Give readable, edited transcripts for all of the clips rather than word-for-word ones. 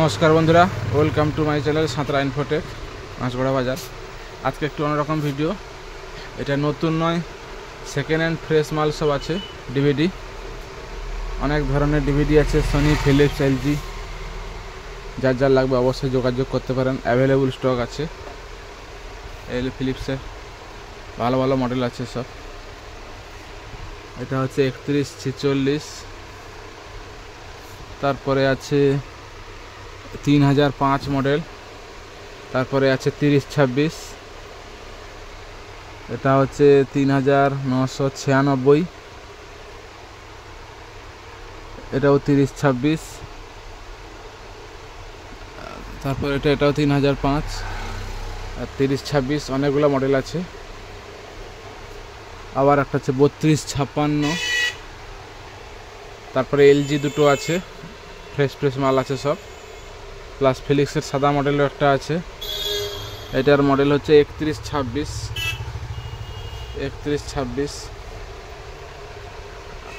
নমস্কার বন্ধুরা, welcome to my channel Santra infotech Machhgara বাজার। আজকে একটু অন্যরকম ভিডিও। এটা নতুন নয়, সেকেন্ড হ্যান্ড ফ্রেশ মাল সব আছে। ডিভিডি, অনেক ধরনের ডিভিডি আছে, সোনি, ফিলিপস, এলজি। যার যার লাগবে অবশ্যই যোগাযোগ করতে পারেন, অ্যাভেলেবল স্টক আছে। এল ফিলিপসের ভালো ভালো মডেল আছে সব। এটা হচ্ছে 3146, তারপরে আছে 3005 মডেল, তারপরে আছে 3026, এটা হচ্ছে 3996, এটাও 3026, তারপর এটাও 3005 আর 3026। অনেকগুলো মডেল আছে। আবার একটা হচ্ছে 3256, তারপরে এলজি দুটো আছে, ফ্রেশ মাল আছে সব। প্লাস ফিলিক্সের সাদা মডেলও একটা আছে, এটার মডেল হচ্ছে 3126।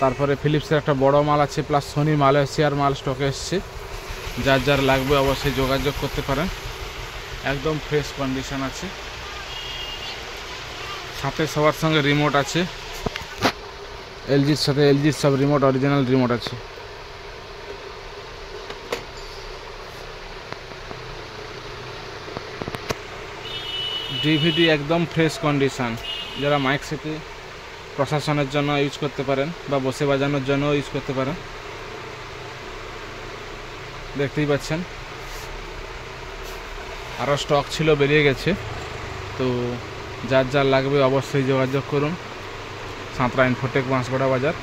তারপরে ফিলিপসের একটা বড় মাল আছে, প্লাস সোনি মালয়েশিয়ার মাল স্টকে এসছে। যার যার লাগবে অবশ্যই যোগাযোগ করতে পারেন, একদম ফ্রেশ কন্ডিশন আছে। সাথে সবার সঙ্গে রিমোট আছে, এলজির সাথে এলজির সব রিমোট, অরিজিনাল রিমোট আছে। ডিভিডি একদম ফ্রেশ কন্ডিশন। যারা মাইক সেটে প্রশাসনের জন্য ইউজ করতে পারেন বা বসে বাজানোর জন্য ইউজ করতে পারেন। দেখতেই পাচ্ছেন আরও স্টক ছিল, বেরিয়ে গেছে। তো যার যার লাগবে অবশ্যই যোগাযোগ করুন, সাঁতরা ইনফোটেক মাছগড়া বাজার।